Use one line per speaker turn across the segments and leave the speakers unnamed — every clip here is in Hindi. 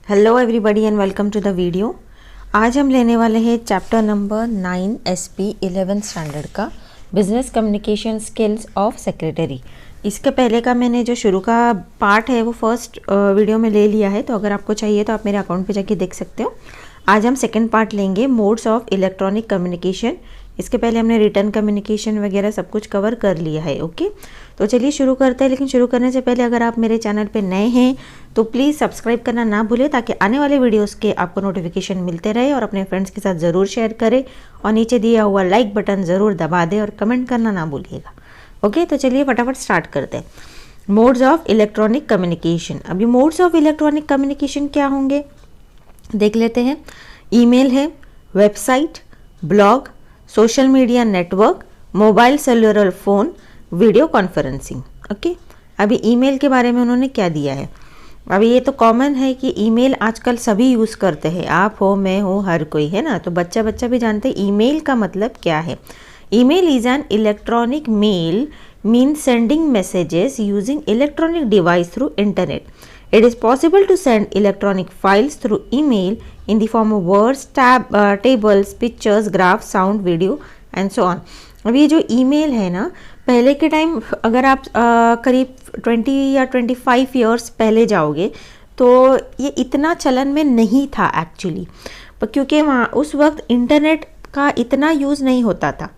Hello everybody and welcome to the video. आज हम लेने वाले हैं chapter number 9 SP 11th standard का business communication skills of secretary. इसके पहले का मैंने जो शुरू का पार्ट है वो फर्स्ट वीडियो में ले लिया है, तो अगर आपको चाहिए तो आप मेरे अकाउंट पे जाके देख सकते हो। आज हम सेकंड पार्ट लेंगे, मोड्स ऑफ इलेक्ट्रॉनिक कम्युनिकेशन। इसके पहले हमने रिटर्न कम्युनिकेशन वगैरह सब कुछ कवर कर लिया है। ओके, तो चलिए शुरू करते हैं। लेकिन शुरू करने से पहले अगर आप मेरे चैनल पे नए हैं तो प्लीज़ सब्सक्राइब करना ना भूलें, ताकि आने वाले वीडियोस के आपको नोटिफिकेशन मिलते रहे। और अपने फ्रेंड्स के साथ ज़रूर शेयर करें और नीचे दिया हुआ लाइक बटन ज़रूर दबा दें और कमेंट करना ना भूलिएगा। ओके, तो चलिए फटाफट स्टार्ट करते हैं। Modes of electronic communication. अभी मोड्स ऑफ इलेक्ट्रॉनिक कम्युनिकेशन क्या होंगे देख लेते हैं। ईमेल है, website, blog, social media network, mobile cellular phone, video conferencing. Okay, अभी ईमेल के बारे में उन्होंने क्या दिया है। अभी ये तो कॉमन है कि ईमेल आजकल सभी यूज़ करते हैं, आप हो, मैं हो, हर कोई, है ना। तो बच्चा भी जानते हैं ईमेल का मतलब क्या है। Email is an electronic mail means sending messages using electronic device through internet. It is possible to send electronic files through email in the form of words, tables, pictures, graphs, sound, video and so on. अब ये जो ईमेल है ना, पहले के टाइम अगर आप करीब 20 या 25 ईयर्स पहले जाओगे तो ये इतना चलन में नहीं था एक्चुअली, क्योंकि वहाँ उस वक्त इंटरनेट का इतना यूज़ नहीं होता था।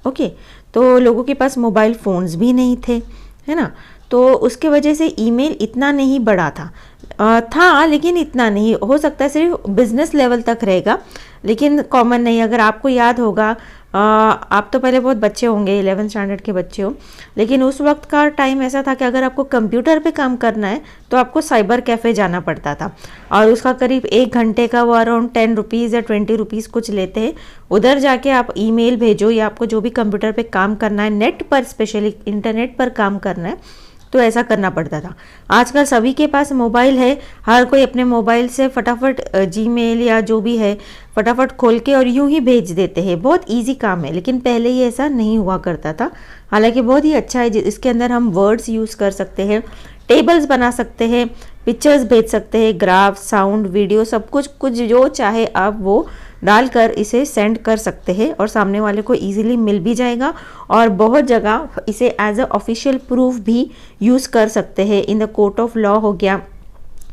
ओके, तो लोगों के पास मोबाइल फ़ोन्स भी नहीं थे, है ना। तो उसके वजह से ईमेल इतना नहीं बढ़ा था लेकिन इतना नहीं, हो सकता है सिर्फ बिजनेस लेवल तक रहेगा, लेकिन कॉमन नहीं। अगर आपको याद होगा, आप तो पहले बहुत बच्चे होंगे, 11th स्टैंडर्ड के बच्चे हो, लेकिन उस वक्त का टाइम ऐसा था कि अगर आपको कंप्यूटर पे काम करना है तो आपको साइबर कैफ़े जाना पड़ता था, और उसका करीब 1 घंटे का वो अराउंड 10 रुपीज़ या 20 रुपीज़ कुछ लेते हैं। उधर जाके आप ईमेल भेजो या आपको जो भी कंप्यूटर पे काम करना है, नेट पर स्पेशली इंटरनेट पर काम करना है, तो ऐसा करना पड़ता था। आजकल सभी के पास मोबाइल है, हर कोई अपने मोबाइल से फटाफट जीमेल या जो भी है फटाफट खोल के और यूं ही भेज देते हैं। बहुत इजी काम है, लेकिन पहले ये ऐसा नहीं हुआ करता था। हालांकि बहुत ही अच्छा है, इसके अंदर हम वर्ड्स यूज़ कर सकते हैं, टेबल्स बना सकते हैं, पिक्चर्स भेज सकते हैं, ग्राफ, साउंड, वीडियो, सब कुछ जो चाहे आप वो डालकर इसे सेंड कर सकते हैं और सामने वाले को इजीली मिल भी जाएगा। और बहुत जगह इसे एज अ ऑफिशियल प्रूफ भी यूज़ कर सकते हैं, in the court of law हो गया,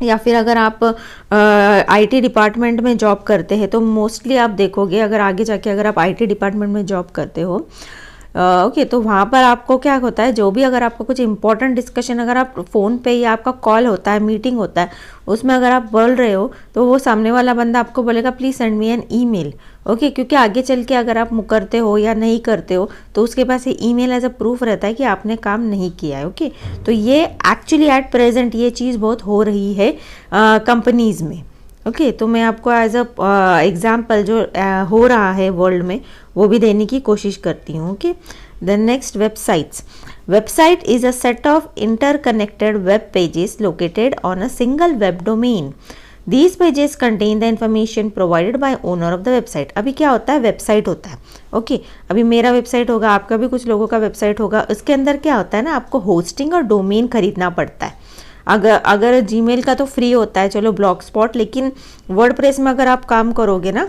या फिर अगर आप आईटी डिपार्टमेंट में जॉब करते हैं तो मोस्टली आप देखोगे, अगर आगे जाके अगर आप आईटी डिपार्टमेंट में जॉब करते हो, ओके, तो वहाँ पर आपको क्या होता है, जो भी अगर आपको कुछ इंपॉर्टेंट डिस्कशन, अगर आप फ़ोन पे या आपका कॉल होता है, मीटिंग होता है, उसमें अगर आप बोल रहे हो तो वो सामने वाला बंदा आपको बोलेगा please send me an email. Okay, क्योंकि आगे चल के अगर आप मुकरते हो या नहीं करते हो तो उसके पास ये ईमेल एज अ प्रूफ रहता है कि आपने काम नहीं किया है। ओके, तो ये एक्चुअली एट प्रेजेंट ये चीज़ बहुत हो रही है कंपनीज़ में। ओके, तो मैं आपको एज अ एग्जाम्पल जो हो रहा है वर्ल्ड में वो भी देने की कोशिश करती हूँ। Okay, then next, websites. Website is a set of interconnected web pages located on a single web domain. These pages contain the information provided by owner of the website. अभी क्या होता है, वेबसाइट होता है। ओके, अभी मेरा वेबसाइट होगा, आपका भी कुछ लोगों का वेबसाइट होगा, उसके अंदर क्या होता है ना, आपको होस्टिंग और डोमेन खरीदना पड़ता है। अगर जीमेल का तो फ्री होता है, चलो, ब्लॉग स्पॉट, लेकिन वर्डप्रेस में अगर आप काम करोगे ना,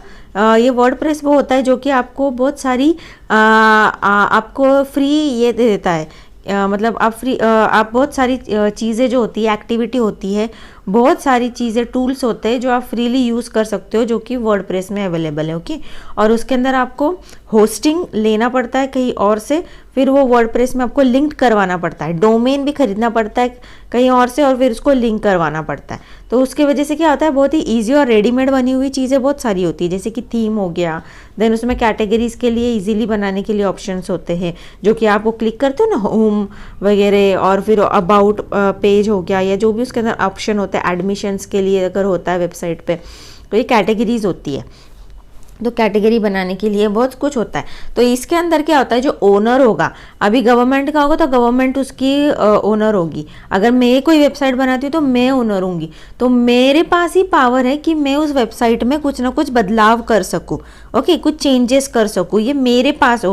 ये वर्डप्रेस वो होता है जो कि आपको बहुत सारी आपको फ्री ये दे देता है, मतलब आप बहुत सारी चीज़ें जो होती है, एक्टिविटी होती है, बहुत सारी चीज़ें, टूल्स होते हैं जो आप फ्रीली यूज़ कर सकते हो, जो कि वर्डप्रेस में अवेलेबल है। ओके, और उसके अंदर आपको होस्टिंग लेना पड़ता है कहीं और से, फिर वो वर्डप्रेस में आपको लिंक करवाना पड़ता है, डोमेन भी खरीदना पड़ता है कहीं और से, और फिर उसको लिंक करवाना पड़ता है। तो उसकी वजह से क्या होता है, बहुत ही ईजी और रेडीमेड बनी हुई चीज़ें बहुत सारी होती है, जैसे कि थीम हो गया, देन उसमें कैटेगरीज के लिए इजीली बनाने के लिए ऑप्शंस होते हैं, जो कि आप वो क्लिक करते हो ना, होम वगैरह, और फिर अबाउट पेज हो गया, या जो भी उसके अंदर ऑप्शन होता है एडमिशन्स के लिए अगर होता है वेबसाइट पे, तो ये कैटेगरीज होती है। तो कैटेगरी बनाने के लिए बहुत कुछ होता है। तो इसके अंदर क्या होता है, जो ओनर होगा, अभी गवर्नमेंट का होगा तो गवर्नमेंट उसकी ओनर होगी, अगर मैं कोई वेबसाइट बनाती हूँ तो मैं ओनर होंगी, तो मेरे पास ही पावर है कि मैं उस वेबसाइट में कुछ ना कुछ बदलाव कर सकूँ। ओके, कुछ चेंजेस कर सकूँ, ये मेरे पास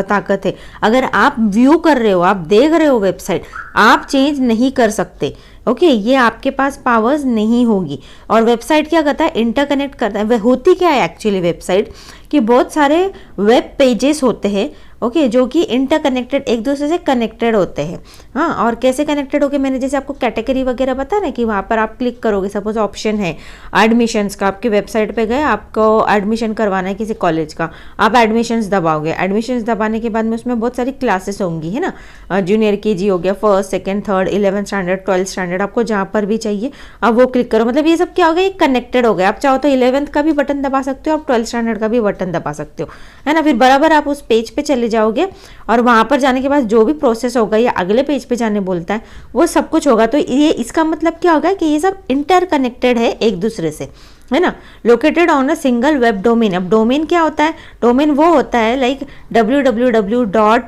ताकत है। अगर आप व्यू कर रहे हो, आप देख रहे हो वेबसाइट, आप चेंज नहीं कर सकते, ओके ये आपके पास पावर्स नहीं होगी। और वेबसाइट क्या करता है, इंटरकनेक्ट करता है। होती क्या है एक्चुअली वेबसाइट कि बहुत सारे वेब पेजेस होते हैं ओके जो कि इंटरकनेक्टेड, एक दूसरे से कनेक्टेड होते हैं। हाँ, और कैसे कनेक्टेड होके, मैंने जैसे आपको कैटेगरी वगैरह बता ना कि वहाँ पर आप क्लिक करोगे, सपोज ऑप्शन है एडमिशन्स का, आपके वेबसाइट पे गए, आपको एडमिशन करवाना है किसी कॉलेज का, आप एडमिशन्स दबाओगे। एडमिशन्स दबाने के बाद में उसमें बहुत सारी क्लासेस होंगी, है ना, जूनियर केजी हो गया, first second third 11th standard 12th standard, आपको जहाँ पर भी चाहिए आप वो क्लिक करो। मतलब ये सब क्या हो गया, ये कनेक्टेड हो गया। आप चाहो तो 11th का भी बटन दबा सकते हो, आप 12th स्टैंडर्ड का भी बटन दबा सकते हो, है ना। फिर बराबर आप उस पेज पे चले जाओगे और वहां पर जाने के बाद जो भी प्रोसेस होगा या अगले पेज पे जाने बोलता है वो सब कुछ होगा। तो ये इसका मतलब क्या होगा कि ये सब इंटरकनेक्टेड है एक दूसरे से, है ना। Located on a single web domain. अब डोमेन क्या होता है, डोमेन वो होता है लाइक www.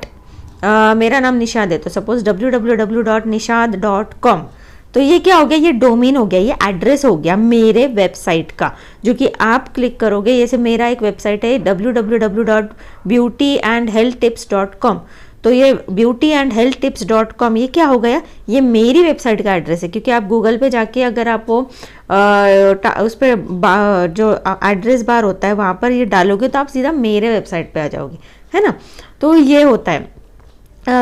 मेरा नाम निशाद है तो सपोज www.nishad.com, तो ये क्या हो गया, ये डोमेन हो गया, ये एड्रेस हो गया मेरे वेबसाइट का, जो कि आप क्लिक करोगे। जैसे मेरा एक वेबसाइट है www.beautyandhealthtips.com, तो ये beautyandhealthtips.com ये क्या हो गया, ये मेरी वेबसाइट का एड्रेस है। क्योंकि आप गूगल पे जाके अगर आप वो उस पर जो एड्रेस बार होता है वहाँ पर ये डालोगे तो आप सीधा मेरे वेबसाइट पे आ जाओगे, है ना। तो ये होता है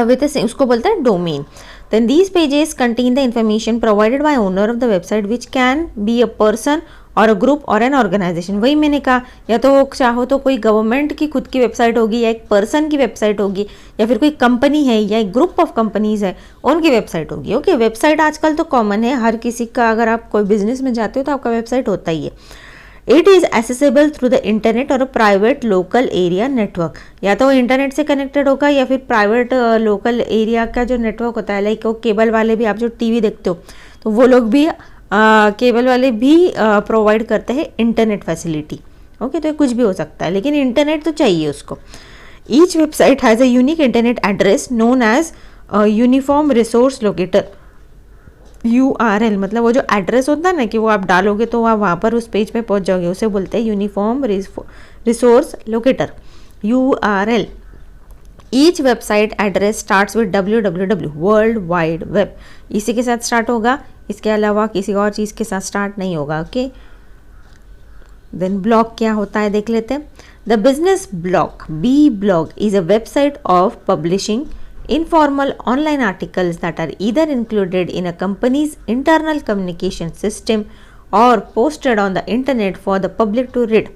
विथ उसको बोलते हैं domain. Then these pages contain the information provided by owner of the website which can be a person or a group or an organization। वही मैंने कहा, या तो चाहो तो कोई गवर्नमेंट की खुद की वेबसाइट होगी, या एक पर्सन की वेबसाइट होगी, या फिर कोई कंपनी है या एक ग्रुप ऑफ कंपनीज है उनकी वेबसाइट होगी। ओके वेबसाइट आजकल तो कॉमन है हर किसी का, अगर आप कोई बिजनेस में जाते हो तो आपका वेबसाइट होता ही है। It is accessible through the internet और a private local area network. या तो इंटरनेट से कनेक्टेड होगा या फिर प्राइवेट लोकल एरिया का जो नेटवर्क होता है, लाइक वो केबल वाले भी, आप जो टीवी देखते हो तो वो लोग भी केबल वाले भी प्रोवाइड करते हैं इंटरनेट फैसिलिटी। ओके तो ये कुछ भी हो सकता है लेकिन इंटरनेट तो चाहिए उसको। Each website has a unique internet address known as uniform resource locator. URL मतलब वो जो एड्रेस होता है ना कि वो आप डालोगे तो आप वहाँ पर उस पेज पे पहुँच जाओगे, उसे बोलते हैं uniform resource locator URL। Each website address starts with www world wide web, इसी के साथ स्टार्ट होगा, इसके अलावा किसी और चीज़ के साथ स्टार्ट नहीं होगा। ओके देन ब्लॉग क्या होता है देख लेते हैं। The business blog blog is a website of publishing informal online articles that are either included in a company's internal communication system or posted on the internet for the public to read.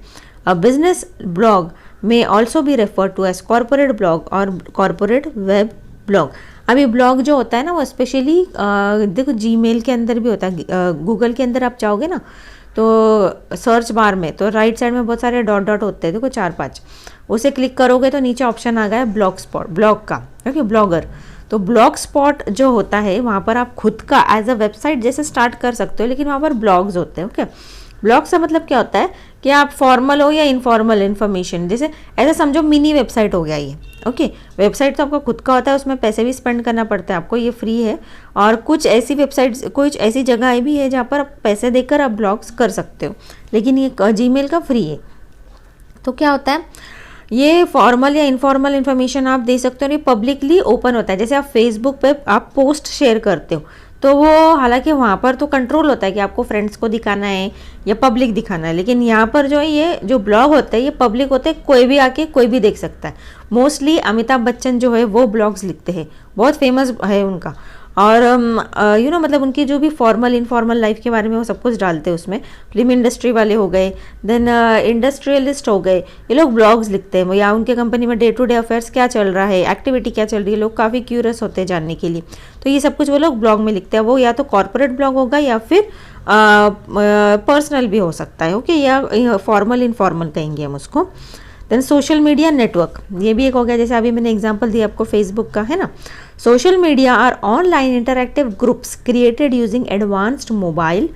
A business blog may also be referred to as corporate blog or corporate web blog. अभी ब्लॉग जो होता है ना वो स्पेशली देखो जीमेल के अंदर भी होता है, गूगल के अंदर आप चाहोगे ना तो सर्च बार में तो राइट साइड में बहुत सारे डॉट डॉट होते हैं, देखो 4-5, उसे क्लिक करोगे तो नीचे ऑप्शन आ गया ब्लॉग स्पॉट, ब्लॉग का, ओके ब्लॉगर। तो ब्लॉग स्पॉट जो होता है वहाँ पर आप खुद का एज अ वेबसाइट जैसे स्टार्ट कर सकते हो, लेकिन वहाँ पर ब्लॉग्स होते हैं। ओके ब्लॉग से मतलब क्या होता है कि आप फॉर्मल हो या इनफॉर्मल इन्फॉर्मेशन, जैसे ऐसा समझो मिनी वेबसाइट हो गया ये। ओके वेबसाइट तो आपका खुद का होता है, उसमें पैसे भी स्पेंड करना पड़ता है आपको, ये फ्री है। और कुछ ऐसी वेबसाइट्स, कुछ ऐसी जगहें भी है जहाँ पर आप पैसे देकर आप ब्लॉग्स कर सकते हो, लेकिन ये जीमेल का फ्री है। तो क्या होता है, ये फॉर्मल या इनफॉर्मल इन्फॉर्मेशन आप दे सकते हो, और ये पब्लिकली ओपन होता है। जैसे आप फेसबुक पे आप पोस्ट शेयर करते हो तो वो हालांकि वहाँ पर तो कंट्रोल होता है कि आपको फ्रेंड्स को दिखाना है या पब्लिक दिखाना है, लेकिन यहाँ पर जो है ये जो ब्लॉग होता है ये पब्लिक होते हैं, कोई भी आके कोई भी देख सकता है। मोस्टली अमिताभ बच्चन जो है वो ब्लॉग्स लिखते हैं, बहुत फेमस है उनका, और यू नो मतलब उनकी जो भी फॉर्मल इनफॉर्मल लाइफ के बारे में वो सब कुछ डालते हैं उसमें। फिल्म इंडस्ट्री वाले हो गए, देन इंडस्ट्रियलिस्ट हो गए, ये लोग ब्लॉग्स लिखते हैं, या उनके कंपनी में डे टू डे अफेयर्स क्या चल रहा है, एक्टिविटी क्या चल रही है, लोग काफ़ी क्यूरियस होते हैं जानने के लिए, तो ये सब कुछ वो लोग ब्लॉग में लिखते हैं। वो या तो कॉर्पोरेट ब्लॉग होगा या फिर पर्सनल भी हो सकता है, ओके, या फॉर्मल इनफॉर्मल कहेंगे हम उसको। देन सोशल मीडिया नेटवर्क, ये भी एक हो गया, जैसे अभी मैंने एग्जांपल दिया आपको फेसबुक का, है ना। Social media are online interactive groups created using advanced mobile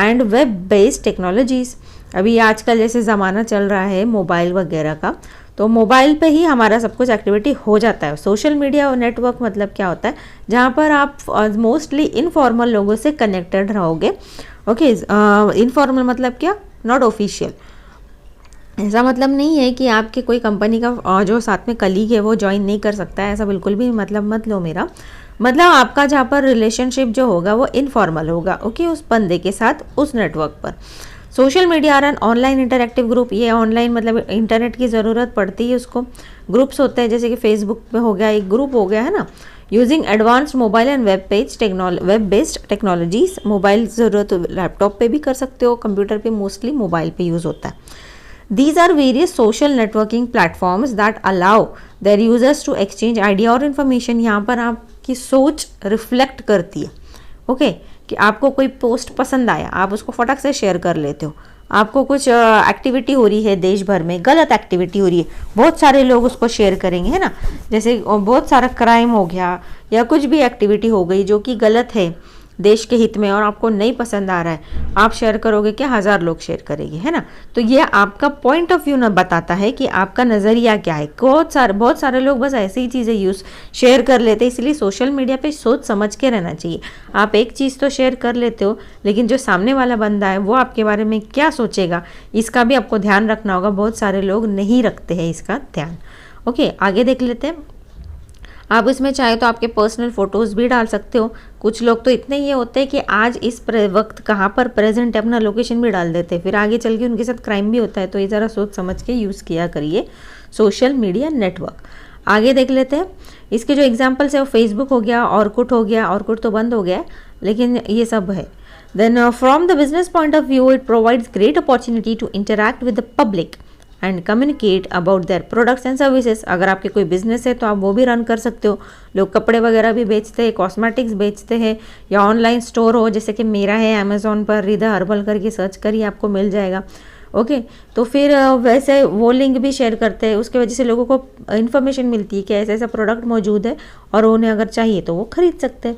and web based technologies. अभी आजकल जैसे ज़माना चल रहा है मोबाइल वगैरह का, तो मोबाइल पे ही हमारा सब कुछ एक्टिविटी हो जाता है। सोशल मीडिया नेटवर्क मतलब क्या होता है, जहाँ पर आप मोस्टली इनफॉर्मल लोगों से कनेक्टेड रहोगे। ओके इनफॉर्मल मतलब क्या, नॉट ऑफिशियल। ऐसा मतलब नहीं है कि आपके कोई कंपनी का जो साथ में कलीग है वो ज्वाइन नहीं कर सकता है, ऐसा बिल्कुल भी मतलब मत लो मेरा। मतलब आपका जहाँ पर रिलेशनशिप जो होगा वो इनफॉर्मल होगा, ओके, उस बंदे के साथ उस नेटवर्क पर। Social media are an online interactive group, ये ऑनलाइन मतलब इंटरनेट की ज़रूरत पड़ती है उसको। ग्रुप्स होते हैं जैसे कि फेसबुक पे हो गया, एक ग्रुप हो गया है ना। Using advanced mobile and web based technologies, mobile ज़रूरत लैपटॉप पे भी कर सकते हो, कंप्यूटर पे मोस्टली मोबाइल पे यूज़ होता है। These are various social networking platforms that allow their users to exchange idea और information। यहाँ पर आपकी सोच रिफ्लेक्ट करती है, ओके, कि आपको कोई पोस्ट पसंद आया, आप उसको फटाक से शेयर कर लेते हो। आपको कुछ एक्टिविटी हो रही है देश भर में, गलत एक्टिविटी हो रही है, बहुत सारे लोग उसको शेयर करेंगे, है ना। जैसे बहुत सारा क्राइम हो गया या कुछ भी एक्टिविटी हो गई जो कि गलत है देश के हित में और आपको नहीं पसंद आ रहा है, आप शेयर करोगे क्या, 1000 लोग शेयर करेंगे, है ना। तो ये आपका पॉइंट ऑफ व्यू ना बताता है कि आपका नज़रिया क्या है। बहुत सारे लोग बस ऐसी ही चीज़ें शेयर कर लेते हैं। इसलिए सोशल मीडिया पे सोच समझ के रहना चाहिए। आप एक चीज़ तो शेयर कर लेते हो, लेकिन जो सामने वाला बंदा है वो आपके बारे में क्या सोचेगा, इसका भी आपको ध्यान रखना होगा। बहुत सारे लोग नहीं रखते हैं इसका ध्यान। ओके, आगे देख लेते हैं। आप इसमें चाहे तो आपके पर्सनल फ़ोटोज़ भी डाल सकते हो। कुछ लोग तो इतने ये होते हैं कि आज इस वक्त कहाँ पर प्रेजेंट है अपना लोकेशन भी डाल देते हैं, फिर आगे चल के उनके साथ क्राइम भी होता है। तो ये ज़रा सोच समझ के यूज़ किया करिए सोशल मीडिया नेटवर्क। आगे देख लेते हैं। इसके जो एग्जाम्पल्स है वो फेसबुक हो गया, ऑर्कुट हो गया, ऑर्कुट तो बंद हो गया है लेकिन ये सब है। Then from the business point of view it provides great opportunity to interact with the public and communicate about their products and services. अगर आपके कोई बिजनेस है तो आप वो भी रन कर सकते हो। लोग कपड़े वगैरह भी बेचते हैं, कॉस्मेटिक्स बेचते हैं, या ऑनलाइन स्टोर हो जैसे कि मेरा है अमेजोन पर, रिदा हर्बल करके सर्च करिए आपको मिल जाएगा, ओके। तो फिर वैसे वो लिंक भी शेयर करते हैं, उसके वजह से लोगों को इन्फॉर्मेशन मिलती है कि ऐसा ऐसा प्रोडक्ट मौजूद है और उन्हें अगर चाहिए तो वो खरीद सकते हैं।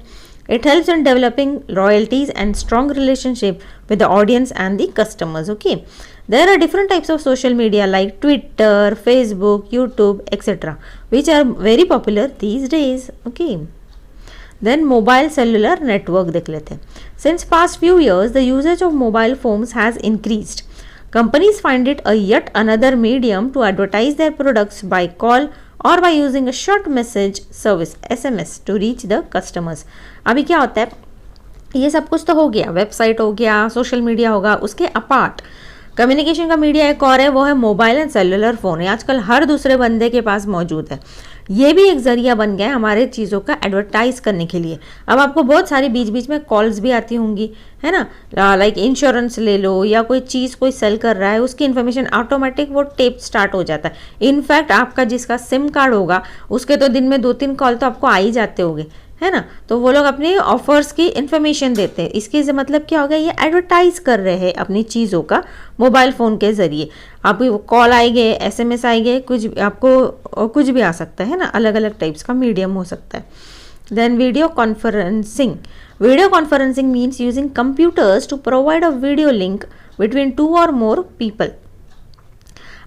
It helps in developing loyalties and strong relationship with the audience and the customers. Okay, there are different types of social media like Twitter, Facebook, YouTube, etc., which are very popular these days. Okay, then mobile cellular network देख लेते हैं. Since past few years, the usage of mobile phones has increased. Companies find it a yet another medium to advertise their products by call और by using a short message service SMS to reach the customers। अभी क्या होता है, ये सब कुछ तो हो गया, वेबसाइट हो गया, सोशल मीडिया होगा, उसके अपार्ट कम्युनिकेशन का मीडिया एक और है, वो है मोबाइल एंड सेलुलर फ़ोन। है आजकल हर दूसरे बंदे के पास मौजूद है। ये भी एक ज़रिया बन गया है हमारे चीज़ों का एडवर्टाइज करने के लिए। अब आपको बहुत सारी बीच बीच में कॉल्स भी आती होंगी, है ना, लाइक इंश्योरेंस ले लो या कोई चीज़ कोई सेल कर रहा है, उसकी इन्फॉर्मेशन ऑटोमेटिक वो टेप स्टार्ट हो जाता है। इनफैक्ट आपका जिसका सिम कार्ड होगा उसके तो दिन में 2-3 कॉल तो आपको आ ही जाते होंगे, है ना। तो वो लोग अपने ऑफर्स की इन्फॉर्मेशन देते हैं। इसके मतलब क्या हो गया, ये एडवर्टाइज कर रहे हैं अपनी चीज़ों का मोबाइल फ़ोन के ज़रिए। आपको कॉल आएंगे, SMS आएंगे, कुछ आपको कुछ भी आ सकता है ना, अलग अलग टाइप्स का मीडियम हो सकता है। Then video conferencing means using computers to provide a video link between 2 और मोर पीपल।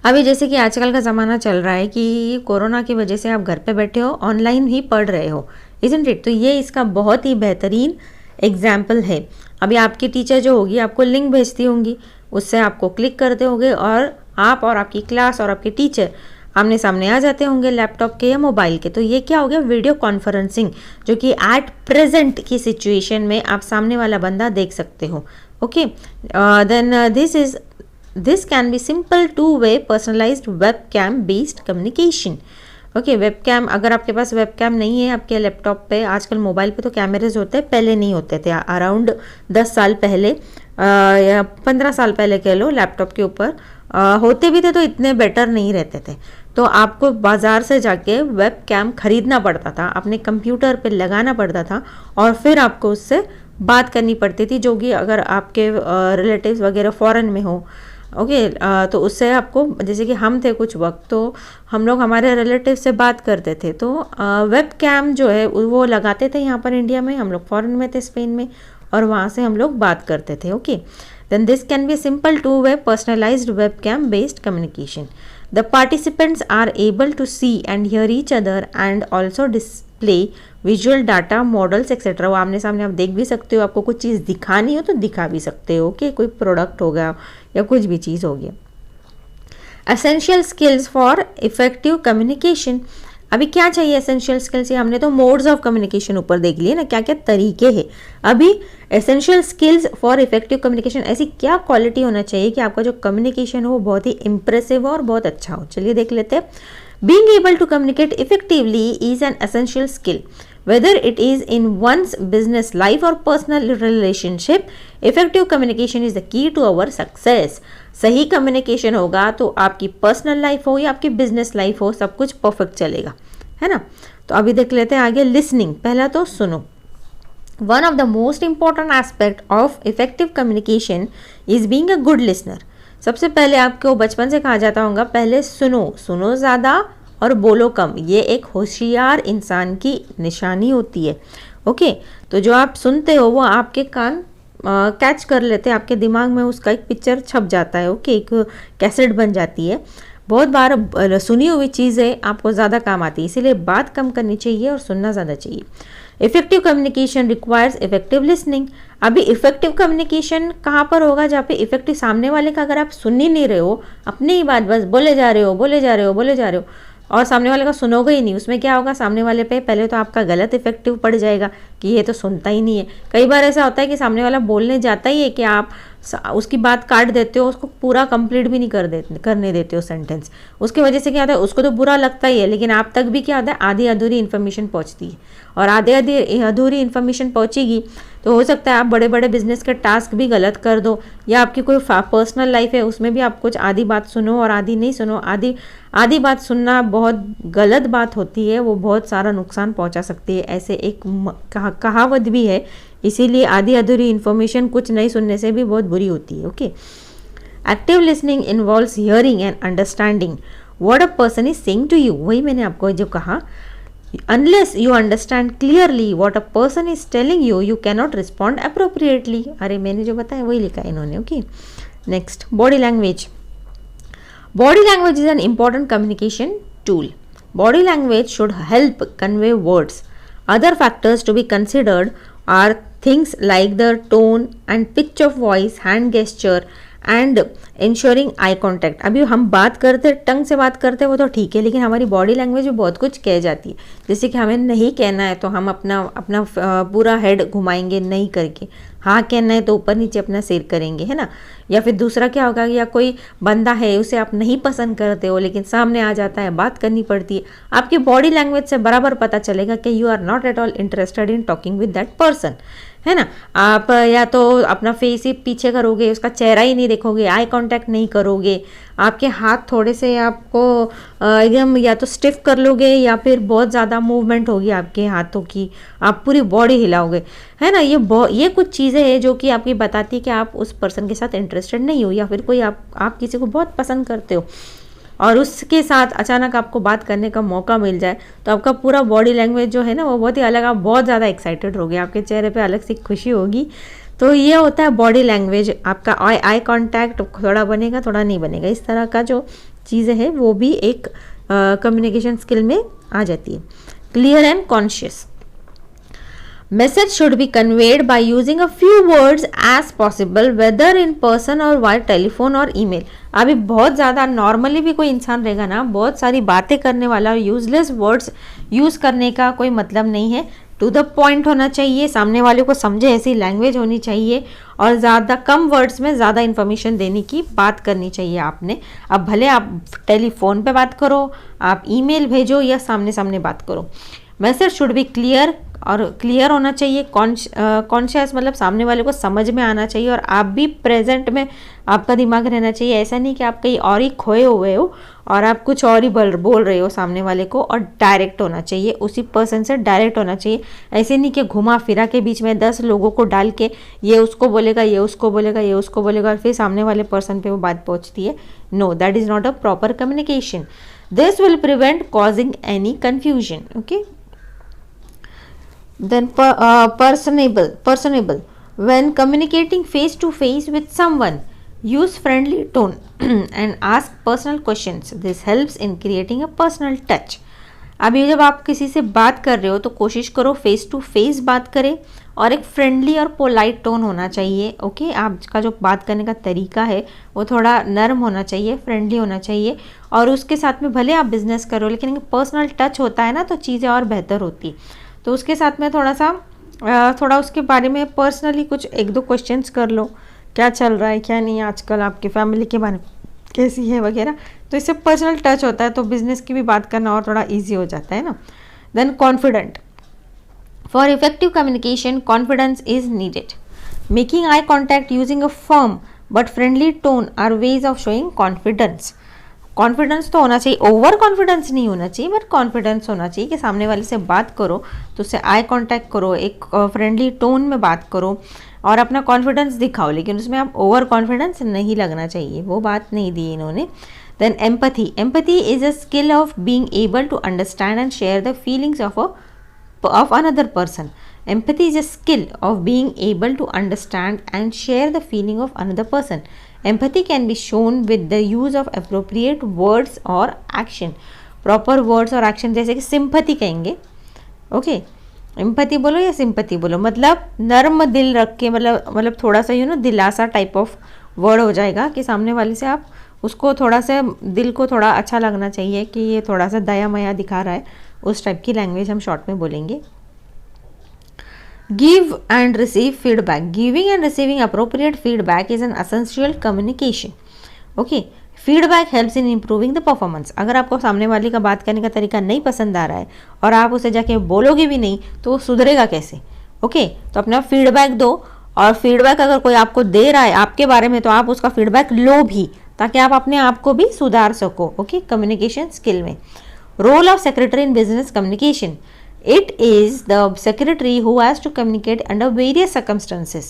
अभी जैसे कि आजकल का ज़माना चल रहा है कि कोरोना की वजह से आप घर पे बैठे हो, ऑनलाइन ही पढ़ रहे हो, इज़न्ट इट। तो ये इसका बहुत ही बेहतरीन एग्जाम्पल है। अभी आपकी टीचर जो होगी आपको लिंक भेजती होंगी, उससे आपको क्लिक करते होंगे और आप और आपकी क्लास और आपके टीचर आमने सामने आ जाते होंगे लैपटॉप के या मोबाइल के। तो ये क्या हो गया, वीडियो कॉन्फ्रेंसिंग, जो कि एट प्रेजेंट की सिचुएशन में आप सामने वाला बंदा देख सकते हो। Okay, then this can be simple two-way personalized webcam based communication। Okay, webcam, अगर आपके पास वेबकैम नहीं है आपके लैपटॉप पे, आजकल मोबाइल पे तो कैमरेज होते हैं, पहले नहीं होते थे। अराउंड 10 साल पहले या 15 साल पहले कह लो, लैपटॉप के ऊपर होते भी थे तो इतने बेटर नहीं रहते थे। तो आपको बाज़ार से जाके वेबकैम खरीदना पड़ता था, अपने कंप्यूटर पे लगाना पड़ता था और फिर आपको उससे बात करनी पड़ती थी, जो कि अगर आपके रिलेटिव्स वगैरह फ़ॉरेन में हो, ओके, तो उससे आपको, जैसे कि हम थे कुछ वक्त, तो हम लोग हमारे रिलेटिव से बात करते थे, तो वेब कैम जो है वो लगाते थे यहाँ पर इंडिया में, हम लोग फॉरेन में थे स्पेन में, और वहाँ से हम लोग बात करते थे। Okay, then this can be simple two-way personalized web cam based communication. The participants are able to see and hear each other and also display visual data models etcetera. वो आमने सामने आप देख भी सकते हो, आपको कुछ चीज़ दिखानी हो तो दिखा भी सकते हो, ओके, कोई प्रोडक्ट हो गया या कुछ भी चीज़ हो गया। Essential skills for effective communication. अभी क्या चाहिए एसेंशियल स्किल्स? हमने तो मोड्स ऑफ कम्युनिकेशन ऊपर देख लिए ना, क्या क्या तरीके हैं। अभी essential skills for effective communication, ऐसी क्या क्वालिटी होना चाहिए कि आपका जो कम्युनिकेशन हो वो बहुत ही इंप्रेसिव हो और बहुत अच्छा हो। चलिए देख लेते हैं। Being able to communicate effectively is an essential skill. Whether it is in one's business life or personal relationship, effective communication is the key to our success. सही कम्युनिकेशन होगा तो आपकी पर्सनल लाइफ हो या आपकी बिजनेस लाइफ हो, सब कुछ परफेक्ट चलेगा, है ना। तो अभी देख लेते हैं आगे लिसनिंग। पहला तो सुनो। One of the most important aspect of effective communication is being a good listener. सबसे पहले आपको बचपन से कहा जाता होगा, पहले सुनो, सुनो ज़्यादा और बोलो कम। ये एक होशियार इंसान की निशानी होती है। ओके, तो जो आप सुनते हो वो आपके कान कैच कर लेते हैं, आपके दिमाग में उसका एक पिक्चर छप जाता है। ओके, एक कैसेट बन जाती है। बहुत बार सुनी हुई चीज़ें आपको ज़्यादा काम आती है, इसीलिए बात कम करनी चाहिए और सुनना ज़्यादा चाहिए। Effective communication requires effective listening. अभी इफेक्टिव कम्युनिकेशन कहाँ पर होगा? जहाँ पे इफेक्टिव सामने वाले का अगर आप सुन ही नहीं रहे हो, अपनी ही बात बस बोले जा रहे हो, बोले जा रहे हो, बोले जा रहे हो और सामने वाले का सुनोगे ही नहीं, उसमें क्या होगा? सामने वाले पे पहले तो आपका गलत इफेक्टिव पड़ जाएगा कि ये तो सुनता ही नहीं है। कई बार ऐसा होता है कि सामने वाला बोलने जाता ही है कि आप उसकी बात काट देते हो, उसको पूरा कंप्लीट भी नहीं करने देते हो सेंटेंस। उसकी वजह से क्या होता है? उसको तो बुरा लगता ही है, लेकिन आप तक भी क्या होता है? आधी अधूरी इन्फॉर्मेशन पहुंचती है, और आधी अधूरी इन्फॉर्मेशन पहुंचेगी तो हो सकता है आप बड़े बड़े बिजनेस के टास्क भी गलत कर दो, या आपकी कोई पर्सनल लाइफ है उसमें भी आप कुछ आधी बात सुनो और आधी नहीं सुनो। आधी बात सुनना बहुत गलत बात होती है, वो बहुत सारा नुकसान पहुंचा सकती है। ऐसे एक कहावत भी है, इसीलिए आधी अधूरी इन्फॉर्मेशन कुछ नहीं सुनने से भी बहुत बुरी होती है। Okay, active listening involves hearing and understanding what a person is saying to you. वही मैंने आपको जो कहा, unless you understand clearly what a person is telling you, you cannot respond appropriately. अरे मैंने जो बताया वही लिखा है इन्होंने। Okay, next body language. Body language is an important communication tool. Body language should help convey words. Other factors to be considered are things like the tone and pitch of voice, hand gesture and ensuring eye contact. अभी हम बात करते, टंग से बात करते वो तो ठीक है, लेकिन हमारी बॉडी लैंग्वेज में बहुत कुछ कह जाती है। जैसे कि हमें नहीं कहना है तो हम अपना पूरा हेड घुमाएंगे नहीं करके, हाँ कहना है तो ऊपर नीचे अपना सिर करेंगे, है ना। या फिर दूसरा क्या होगा, या कोई बंदा है उसे आप नहीं पसंद करते हो लेकिन सामने आ जाता है, बात करनी पड़ती है, आपकी बॉडी लैंग्वेज से बराबर पता चलेगा कि you are not at all interested in talking with that person, है ना। आप या तो अपना फेस ही पीछे करोगे, उसका चेहरा ही नहीं देखोगे, आई कांटेक्ट नहीं करोगे, आपके हाथ थोड़े से आपको एकदम या तो स्टिफ कर लोगे या फिर बहुत ज़्यादा मूवमेंट होगी आपके हाथों की, आप पूरी बॉडी हिलाओगे, है ना। ये कुछ चीज़ें हैं जो कि आपकी बताती है कि आप उस पर्सन के साथ इंटरेस्टेड नहीं हो, या फिर कोई आप किसी को बहुत पसंद करते हो और उसके साथ अचानक आपको बात करने का मौका मिल जाए तो आपका पूरा बॉडी लैंग्वेज जो है ना वो बहुत ही अलग, आप बहुत ज़्यादा एक्साइटेड होगे, आपके चेहरे पे अलग सी खुशी होगी। तो ये होता है बॉडी लैंग्वेज। आपका आई कांटेक्ट थोड़ा बनेगा, थोड़ा नहीं बनेगा, इस तरह का जो चीज़ें हैं वो भी एक कम्युनिकेशन स्किल में आ जाती है। Clear and conscious. Message should be conveyed by using a few words as possible, whether in person or via telephone or email. अभी बहुत ज़्यादा नॉर्मली भी कोई इंसान रहेगा ना, बहुत सारी बातें करने वाला, यूजलेस वर्ड्स यूज़ करने का कोई मतलब नहीं है। टू द पॉइंट होना चाहिए, सामने वाले को समझे ऐसी लैंग्वेज होनी चाहिए और ज़्यादा कम वर्ड्स में ज़्यादा इन्फॉर्मेशन देने की बात करनी चाहिए आपने। अब भले आप टेलीफोन पे बात करो, आप ईमेल भेजो या सामने सामने बात करो। मैसेज शुड बी क्लियर, और क्लियर होना चाहिए, कॉन्शियस मतलब सामने वाले को समझ में आना चाहिए और आप भी प्रेजेंट में आपका दिमाग रहना चाहिए। ऐसा नहीं कि आप कहीं और ही खोए हुए हो और आप कुछ और ही बोल रहे हो सामने वाले को, और डायरेक्ट होना चाहिए, उसी पर्सन से डायरेक्ट होना चाहिए। ऐसे नहीं कि घुमा फिरा के बीच में 10 लोगों को डाल के ये उसको बोलेगा, ये उसको बोलेगा, ये उसको बोलेगा और फिर सामने वाले पर्सन पे वो बात पहुँचती है। No, that is not a proper communication. This will prevent causing any confusion. Okay. Then personable. When communicating face to face with someone, use friendly tone and ask personal questions. This helps in creating a personal touch. अभी जब आप किसी से बात कर रहे हो तो कोशिश करो फेस टू फेस बात करें और एक फ्रेंडली और पोलाइट टोन होना चाहिए। ओके, आपका जो बात करने का तरीका है वो थोड़ा नरम होना चाहिए, फ्रेंडली होना चाहिए। और उसके साथ में भले आप बिजनेस करो लेकिन पर्सनल टच होता है ना, तो चीज़ें और बेहतर होती। तो उसके साथ में थोड़ा उसके बारे में पर्सनली कुछ 1-2 क्वेश्चंस कर लो, क्या चल रहा है क्या नहीं आजकल, आपकी फैमिली के बारे में कैसी है वगैरह। तो इससे पर्सनल टच होता है, तो बिजनेस की भी बात करना और थोड़ा ईजी हो जाता है ना। Then confident, for effective communication confidence is needed. Making eye contact using a firm but friendly tone are ways of showing confidence. Confidence तो होना चाहिए, ओवर कॉन्फिडेंस नहीं होना चाहिए, बट कॉन्फिडेंस होना चाहिए कि सामने वाले से बात करो तो उससे आई कांटेक्ट करो, एक फ्रेंडली टोन में बात करो और अपना कॉन्फिडेंस दिखाओ, लेकिन उसमें आप ओवर कॉन्फिडेंस नहीं लगना चाहिए, वो बात नहीं दी इन्होंने। Then empathy, empathy is a skill of being able to understand and share the feelings of another person. Empathy is a skill of being able to understand and share the feeling of another person. Empathy can be shown with the use of appropriate words or action. Proper words और action जैसे कि sympathy कहेंगे, ओके, एम्पैथी बोलो या सिंपैथी बोलो, मतलब नर्म दिल रख के, मतलब थोड़ा सा दिलासा टाइप ऑफ वर्ड हो जाएगा कि सामने वाले से आप उसको थोड़ा सा दिल को थोड़ा अच्छा लगना चाहिए कि ये थोड़ा सा दया मया दिखा रहा है, उस टाइप की लैंग्वेज हम शॉर्ट में बोलेंगे। Give and receive feedback, giving and receiving appropriate feedback is an essential communication. Okay, feedback helps in improving the performance. अगर आपको सामने वाले का बात करने का तरीका नहीं पसंद आ रहा है और आप उसे जाके बोलोगे भी नहीं तो वो सुधरेगा कैसे? ओके, तो अपना फीडबैक दो, और फीडबैक अगर कोई आपको दे रहा है आपके बारे में तो आप उसका फीडबैक लो भी, ताकि आप अपने आप को भी सुधार सको। ओके, कम्युनिकेशन स्किल में role of secretary in business communication, it is the secretary who has to communicate under various circumstances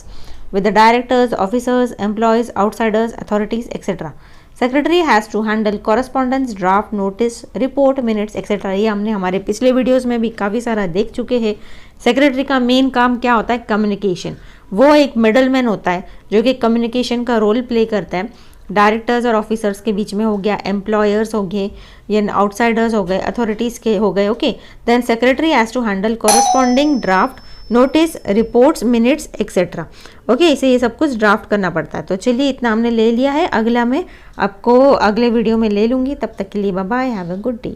with the directors, officers, employees, outsiders, authorities, etc. Secretary has to handle correspondence, draft, notice, report, minutes, etc. ये हमने हमारे पिछले वीडियोस में भी काफ़ी सारा देख चुके हैं। सेक्रेटरी का मेन काम क्या होता है? कम्युनिकेशन। वो एक मिडलमैन होता है जो कि कम्युनिकेशन का रोल प्ले करता है। डायरेक्टर्स और ऑफिसर्स के बीच में हो गया, एम्प्लॉयर्स हो गए या आउटसाइडर्स हो गए, अथॉरिटीज़ के हो गए। Okay, then secretary has to handle corresponding draft, notice, reports, minutes etcetera. Okay, इसे ये सब कुछ ड्राफ्ट करना पड़ता है। तो चलिए इतना हमने ले लिया है, अगला मैं आपको अगले वीडियो में ले लूँगी। तब तक के लिए bye bye, have a good day.